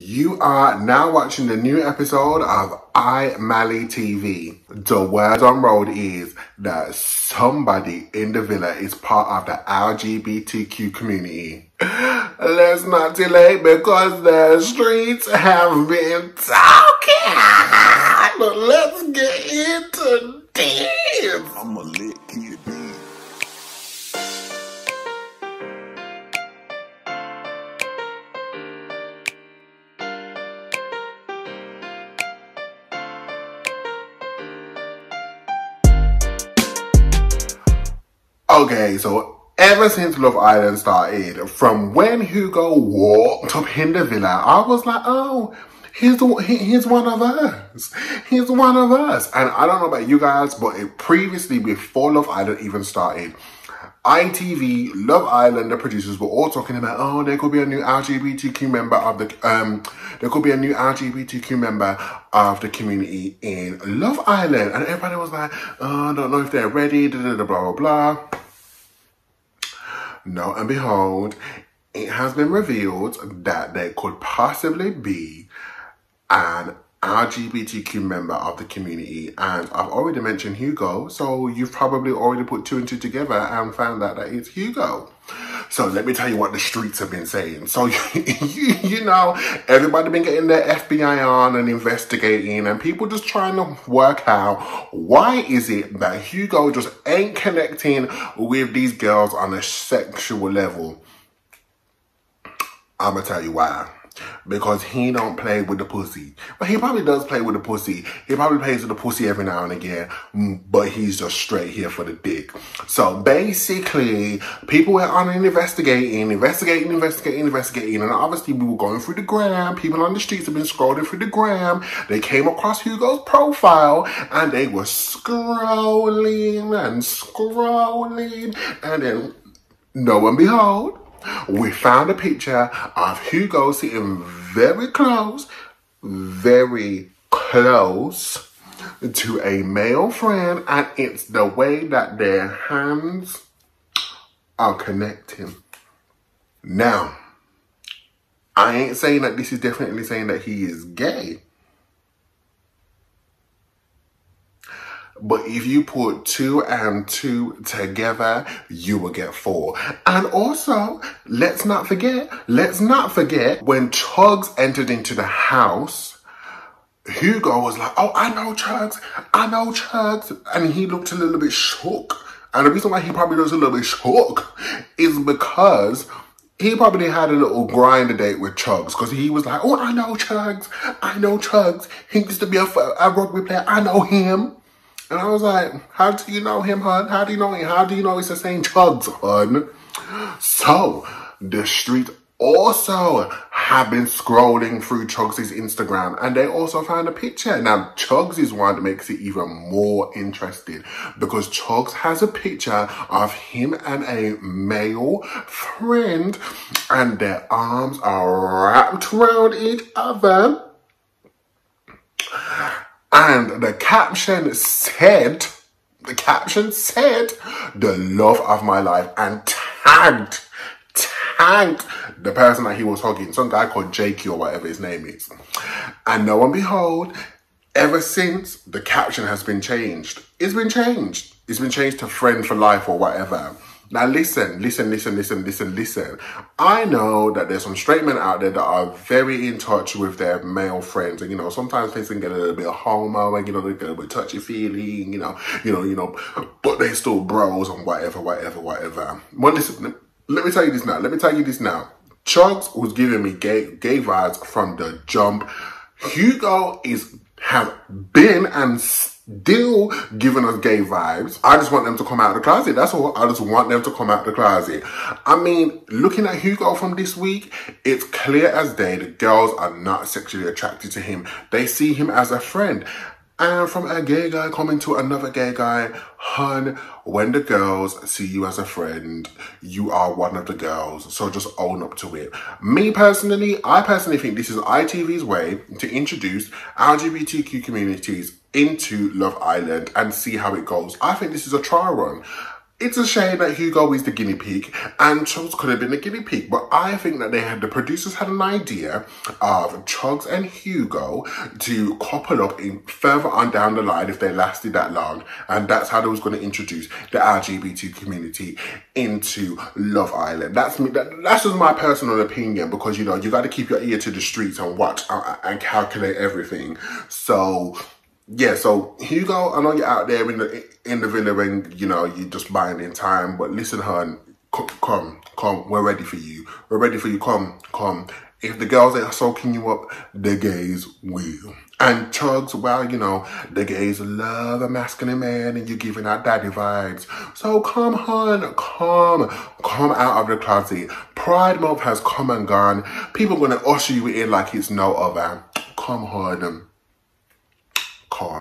You are now watching the new episode of iMallyTV. The word on road is that somebody in the villa is part of the LGBTQ community. Let's not delay because the streets have been talking. Let's get into this. I'm a lit kid. Okay, so ever since Love Island started, from when Hugo walked up in the villa, I was like, oh, he's one of us. He's one of us. And I don't know about you guys, but previously, before Love Island even started, ITV, Love Island, the producers were all talking about, oh, there could be a new LGBTQ member of the, community in Love Island. And everybody was like, oh, I don't know if they're ready, blah, blah, blah. No, and behold, it has been revealed that there could possibly be an LGBTQ member of the community, and I've already mentioned Hugo, so you've probably already put two and two together and found out that it's Hugo. So let me tell you what the streets have been saying. So, you know, everybody been getting their FBI on and investigating, and people just trying to work out why is it that Hugo just ain't connecting with these girls on a sexual level. I'm gonna tell you why. Because he don't play with the pussy. But he probably does play with the pussy. He probably plays with the pussy every now and again. But he's just straight here for the dick. So basically, people were on an investigating. And obviously we were going through the gram. People on the streets have been scrolling through the gram. They came across Hugo's profile. And they were scrolling. And then, lo and behold, we found a picture of Hugo sitting very close to a male friend, and it's the way that their hands are connecting. Now, I ain't saying that this is definitely saying that he is gay. But if you put 2 and 2 together, you will get 4. And also, let's not forget, when Chuggs entered into the house, Hugo was like, oh, I know Chuggs. And he looked a little bit shook. And the reason why he probably looks a little bit shook is because he probably had a little grinder date with Chuggs, because he was like, oh, I know Chuggs. He used to be a rugby player. I know him. And I was like, how do you know him, hun? How do you know him? How do you know it's the same Chuggs, hun? So, the street also have been scrolling through Chuggs' Instagram, and they also found a picture. Now, Chuggs is one that makes it even more interesting, because Chuggs has a picture of him and a male friend, and their arms are wrapped around each other. And the caption said, the love of my life, and tagged the person that he was hugging, some guy called Jakey or whatever his name is. And lo and behold, ever since, the caption has been changed. It's been changed to friend for life or whatever. Now listen. I know that there's some straight men out there that are very in touch with their male friends, and you know, sometimes things can get a little bit homo, and you know, they get a bit touchy-feely, you know, but they still bros and whatever. Well, listen, let me tell you this now. Chuggs was giving me gay vibes from the jump. Hugo has been and still giving us gay vibes. I just want them to come out of the closet. That's all. I just want them to come out of the closet. I mean, looking at Hugo from this week, it's clear as day the girls are not sexually attracted to him. They see him as a friend. And from a gay guy coming to another gay guy, hun, when the girls see you as a friend, you are one of the girls. So just own up to it. I personally think this is ITV's way to introduce LGBTQ communities into Love Island and see how it goes. I think this is a trial run. It's a shame that Hugo is the guinea pig and Chuggs could have been the guinea pig, but I think that the producers had an idea of Chuggs and Hugo to couple up in further on down the line if they lasted that long, and that's how they was going to introduce the LGBT community into Love Island. That's me. That's just my personal opinion, because you know you got to keep your ear to the streets and watch and calculate everything. So. Yeah, so Hugo, I know you're out there in the villa and, you know, you're just buying in time, but listen, hon, come, we're ready for you. We're ready for you, come. If the girls ain't soaking you up, the gays will. And Chuggs, well, you know, the gays love a masculine man and you're giving out daddy vibes. So come, hon, come out of the closet. Pride Month has come and gone. People are going to usher you in like it's no other. Come, hon.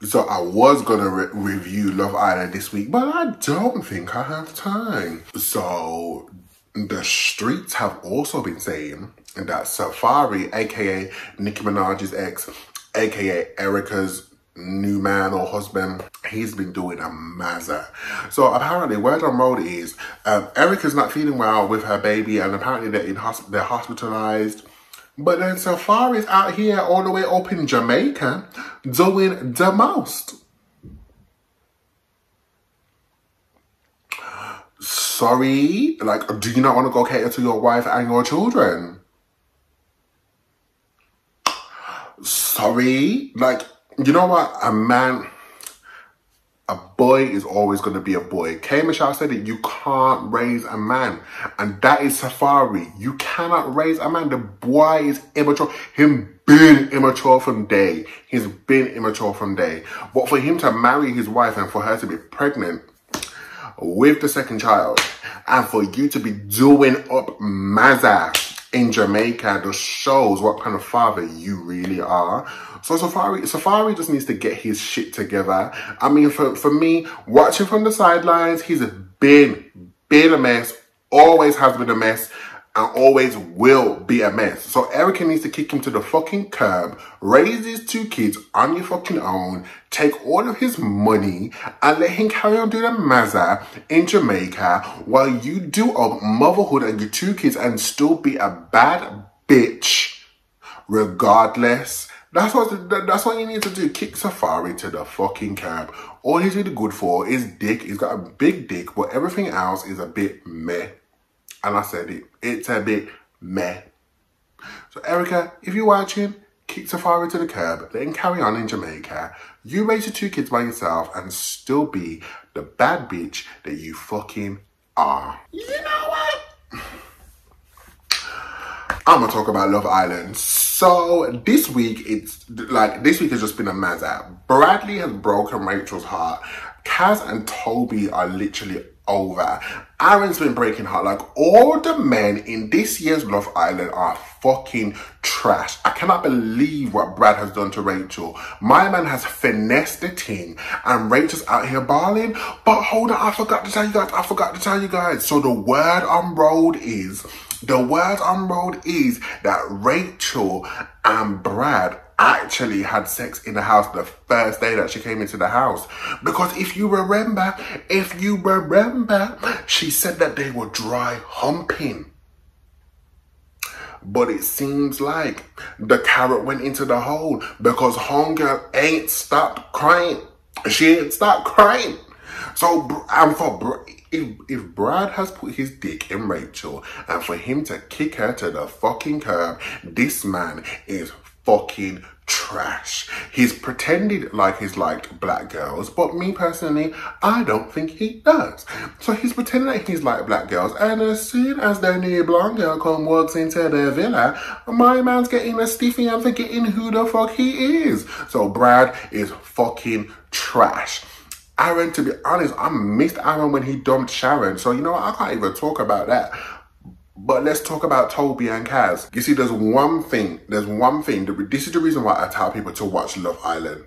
So I was gonna review Love Island this week, but I don't think I have time. So the streets have also been saying that Safaree, aka Nicki Minaj's ex, aka Erica's new man or husband, he's been doing a mazza. So apparently word on road is Erica's not feeling well with her baby, and apparently they're hospitalized. But then Safaree's out here all the way up in Jamaica doing the most. Sorry? Like, do you not want to go cater to your wife and your children? Sorry? Like, you know what? A boy is always going to be a boy. K. Michelle said it, you can't raise a man. And that is Safaree. You cannot raise a man. The boy is immature. Him been immature from day. He's been immature from day. But for him to marry his wife and for her to be pregnant with the second child, and for you to be doing up mazza in Jamaica, just shows what kind of father you really are. So Safaree just needs to get his shit together. I mean, for me, watching from the sidelines, he's been a mess, always has been a mess, and always will be a mess. So Erica needs to kick him to the fucking curb, raise his 2 kids on your fucking own, take all of his money, and let him carry on doing a mazza in Jamaica while you do up motherhood and your 2 kids and still be a bad bitch regardless. That's what you need to do. Kick Safaree to the fucking curb. All he's really good for is dick. He's got a big dick, but everything else is a bit meh. And I said it. It's a bit meh. So Erica, if you're watching, kick Safaree to the curb. Let him carry on in Jamaica. You raise your 2 kids by yourself and still be the bad bitch that you fucking are. You know what? I'm gonna talk about Love Island. So this week, this week has just been a mazza. Bradley has broken Rachel's heart. Kaz and Toby are literally over. Aaron's been breaking heart. Like, all the men in this year's Love Island are fucking trash. I cannot believe what Brad has done to Rachel. My man has finessed the team and Rachel's out here balling. But hold on, I forgot to tell you guys. So the word on road is that Rachel and Brad actually had sex in the house the first day that she came into the house. Because if you remember, she said that they were dry humping. But it seems like the carrot went into the hole because homegirl ain't stopped crying. She ain't stopped crying. So, if Brad has put his dick in Rachel and for him to kick her to the fucking curb, this man is fucking trash. He's pretended like he's liked black girls, but me personally, I don't think he does. So he's pretending like he's like black girls, and as soon as the new blonde girl walks into the villa, my man's getting a stiffy and forgetting who the fuck he is. So Brad is fucking trash. Aaron, to be honest, I missed Aaron when he dumped Sharon. So, you know what? I can't even talk about that. But let's talk about Toby and Kaz. You see, there's one thing. This is the reason why I tell people to watch Love Island.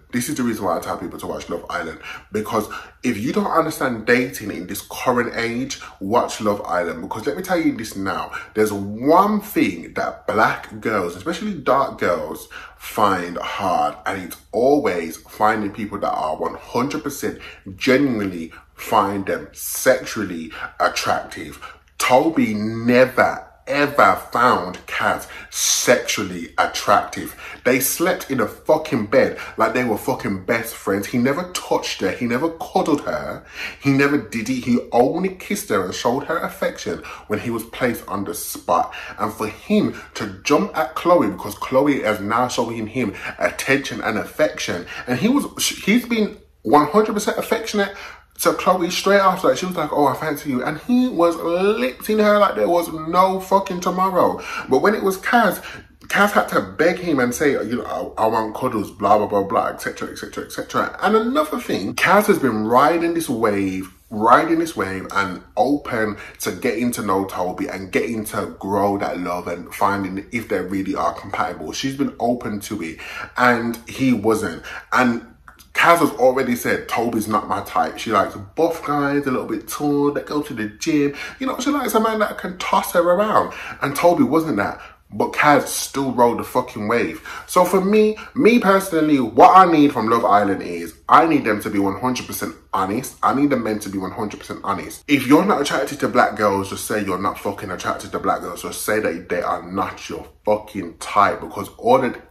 Because if you don't understand dating in this current age, watch Love Island. Because let me tell you this now. There's one thing that black girls, especially dark girls, find hard. And it's always finding people that are 100% genuinely find them sexually attractive. Toby never ever found Kaz sexually attractive. They slept in a fucking bed like they were fucking best friends. He never touched her. He never cuddled her. He never did it. He only kissed her and showed her affection when he was placed on the spot. And for him to jump at Chloe because Chloe is now showing him attention and affection, and he's been 100% affectionate to Chloe straight after that. She was like, oh, I fancy you. And he was lipsing her like there was no fucking tomorrow. But when it was Kaz had to beg him and say, you know, I want cuddles, blah, blah, blah, blah, etc., etc., etc. And another thing, Kaz has been riding this wave and open to getting to know Toby and getting to grow that love and finding if they really are compatible. She's been open to it and he wasn't. And Kaz has already said, Toby's not my type. She likes buff guys, a little bit tall, that go to the gym. You know, she likes a man that can toss her around. And Toby wasn't that. But Kaz still rode the fucking wave. So for me personally, what I need from Love Island is, I need them to be 100% honest. I need the men to be 100% honest. If you're not attracted to black girls, just say you're not fucking attracted to black girls. Just say that they are not your fucking type. Because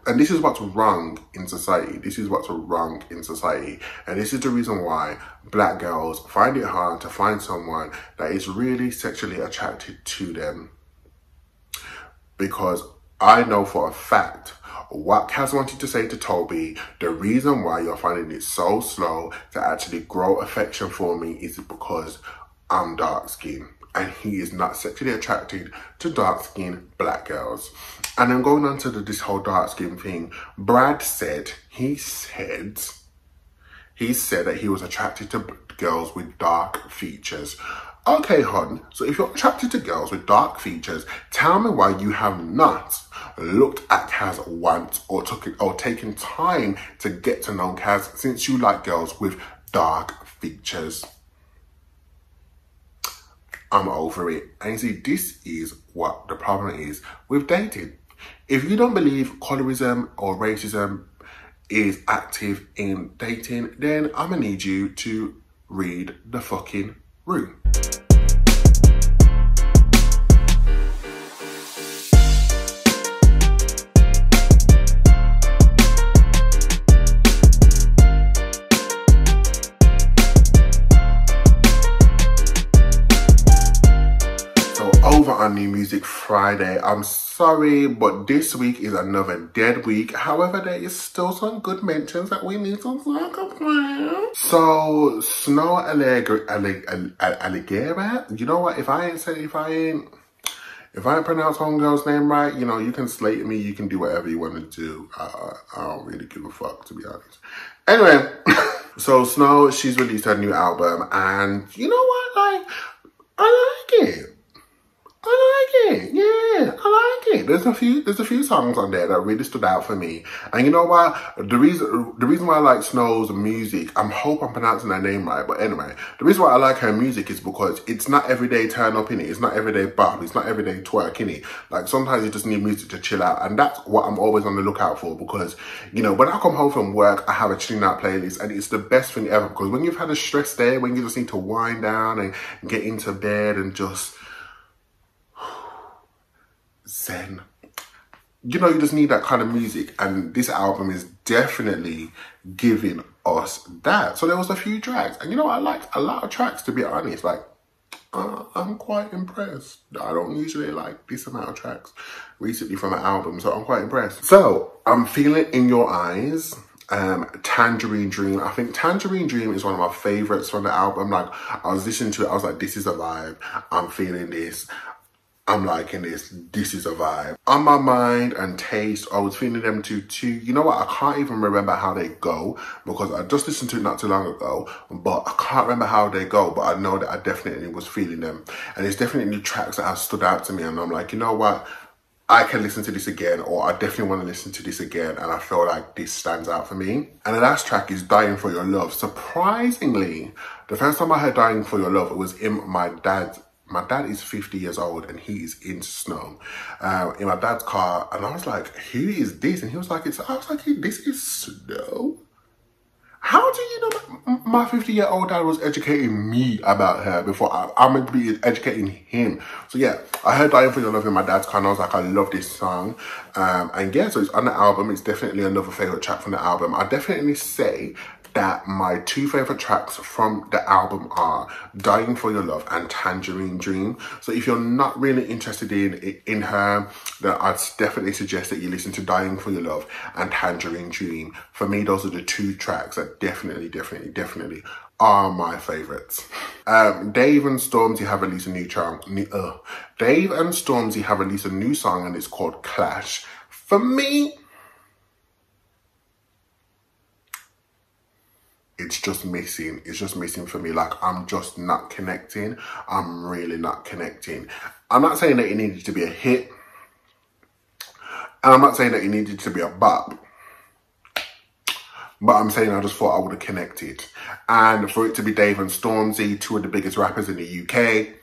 and this is what's wrong in society. This is what's wrong in society. And this is the reason why black girls find it hard to find someone that is really sexually attracted to them. Because I know for a fact what Kaz wanted to say to Toby, the reason why you're finding it so slow to actually grow affection for me is because I'm dark skinned and he is not sexually attracted to dark skinned black girls. And then going on to this whole dark skin thing, Brad said, he said that he was attracted to girls with dark features. Okay, hon, so if you're attracted to girls with dark features, tell me why you have not looked at Kaz once or taken time to get to know Kaz since you like girls with dark features. I'm over it. And you see, this is what the problem is with dating. If you don't believe colorism or racism is active in dating, then I'm gonna need you to read the fucking room. On New Music Friday, I'm sorry, but this week is another dead week. However, there is still some good mentions that we need to talk about. So, Snoh Aalegra, you know what? If I ain't pronounce homegirl's name right, you know, you can slate me, you can do whatever you want to do. I don't really give a fuck, to be honest. Anyway, so Snoh, she's released her new album, and you know what? Like, I like it. Yeah, I like it. There's a few songs on there that really stood out for me. And you know what? The reason why I like Snoh's music, I hope I'm pronouncing her name right, but anyway, the reason why I like her music is because it's not everyday turn up in it. It's not everyday bop. It's not everyday twerk in it. Like sometimes you just need music to chill out, and that's what I'm always on the lookout for. Because you know, when I come home from work, I have a chilling out playlist, and it's the best thing ever. Because when you've had a stress day, when you just need to wind down and get into bed and just zen, you know, you just need that kind of music, and this album is definitely giving us that. So there was a few tracks, and you know, I liked a lot of tracks, to be honest. Like, I'm quite impressed. I don't usually like this amount of tracks recently from an album, so I'm quite impressed. So I'm feeling In Your Eyes, Tangerine Dream. I think Tangerine Dream is one of my favorites from the album. Like, I was listening to it, I was like, this is a vibe. I'm feeling this. I'm liking this. This is a vibe. On My Mind and Taste, I was feeling them too. You know what? I can't even remember how they go because I just listened to it not too long ago, but I can't remember how they go, but I know that I definitely was feeling them. And it's definitely tracks that have stood out to me, and I'm like, you know what? I can listen to this again, or I definitely want to listen to this again, and I feel like this stands out for me. And the last track is Dying for Your Love. Surprisingly, the first time I heard Dying for Your Love, it was in my dad is 50 years old and he is into Snoh, in my dad's car, and I was like, who is this? And he was like, I was like, this is Snoh? How do you know my 50-year-old dad was educating me about her before I'm meant to be educating him? So yeah, I heard Dying for Your Love in my dad's car and I was like, I love this song. And yeah, so it's on the album. It's definitely another favourite track from the album. I definitely say that my two favourite tracks from the album are Dying for Your Love and Tangerine Dream. So if you're not really interested in her, then I'd definitely suggest that you listen to Dying for Your Love and Tangerine Dream. For me, those are the two tracks that definitely are my favourites. Dave and Stormzy have released a new song. Dave and Stormzy have released a new song and it's called Clash. For me, it's just missing. It's just missing for me. Like, I'm just not connecting. I'm really not connecting. I'm not saying that it needed to be a hit. And I'm not saying that it needed to be a bop. But I'm saying I just thought I would have connected. And for it to be Dave and Stormzy, two of the biggest rappers in the UK,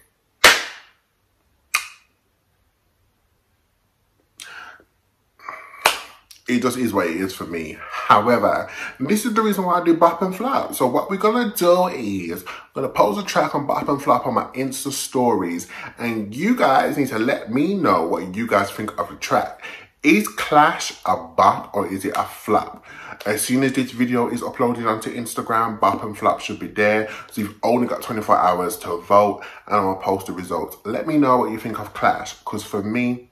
it just is what it is for me. However, this is the reason why I do Bop and Flop. So what we're gonna do is, I'm gonna post a track on Bop and Flop on my Insta stories, and you guys need to let me know what you guys think of the track. Is Clash a bop or is it a flop? As soon as this video is uploaded onto Instagram, Bop and Flop should be there. So you've only got 24 hours to vote, and I'm gonna post the results. Let me know what you think of Clash, because for me,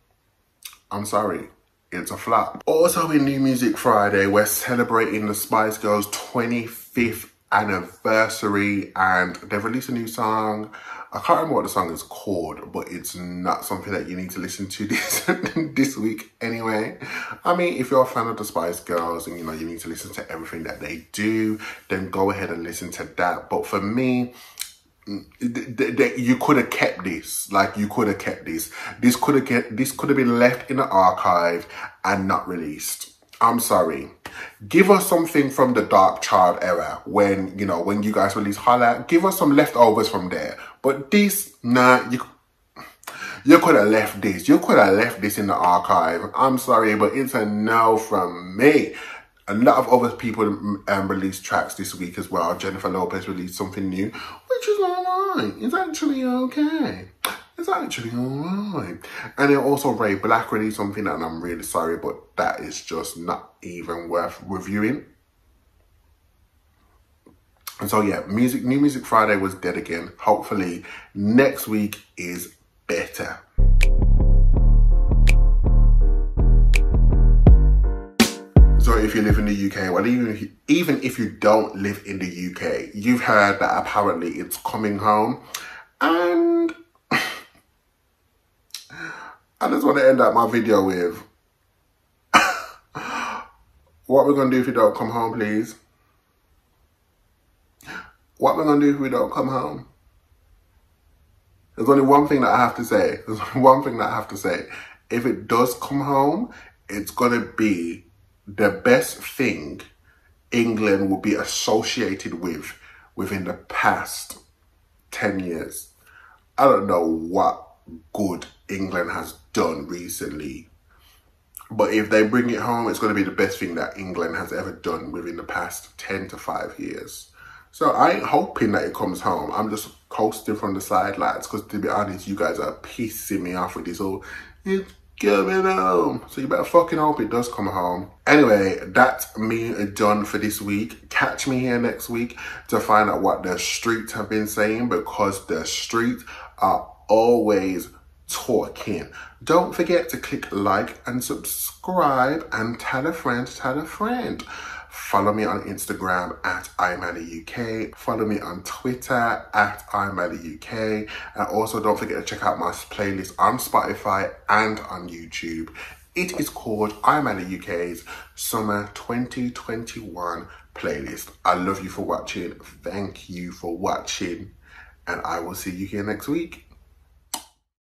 I'm sorry, it's a flop. Also in New Music Friday, we're celebrating the Spice Girls' 25th anniversary, and they've released a new song. I can't remember what the song is called, but it's not something that you need to listen to this week anyway. I mean, if you're a fan of the Spice Girls and you know you need to listen to everything that they do, then go ahead and listen to that. But for me, you could have kept this. Like, you could have kept this. This could have been left in the archive and not released. I'm sorry. Give us something from the Dark Child era when, you know, when you guys release Holla. Give us some leftovers from there. But this, nah, you could have left this. You could have left this in the archive. I'm sorry, but it's a no from me. A lot of other people released tracks this week as well. Jennifer Lopez released something new, which is alright. It's actually okay. It's actually alright. And then also Ray Black released something, and I'm really sorry, but that is just not even worth reviewing. And so yeah, New Music Friday was dead again. Hopefully next week is better. So if you live in the UK, well, even if you don't live in the UK, you've heard that apparently it's coming home. And I just want to end up my video with, what we're going to do if you don't come home, please? What we're going to do if we don't come home? There's only one thing that I have to say. There's only one thing that I have to say. If it does come home, it's going to be the best thing England will be associated with within the past 10 years. I don't know what good England has done recently, but if they bring it home, it's going to be the best thing that England has ever done within the past 10 to 5 years. So I ain't hoping that it comes home. I'm just coasting from the sidelines, because to be honest, you guys are pissing me off with this whole, it's coming home. So you better fucking hope it does come home. Anyway, that's me done for this week. Catch me here next week to find out what the streets have been saying, because the streets are always talking. Don't forget to click like and subscribe, and tell a friend to tell a friend. Follow me on Instagram at iMallyUK. Follow me on Twitter at iMallyUK. And also don't forget to check out my playlist on Spotify and on YouTube. It is called iMallyUK's Summer 2021 playlist. I love you for watching. Thank you for watching. And I will see you here next week.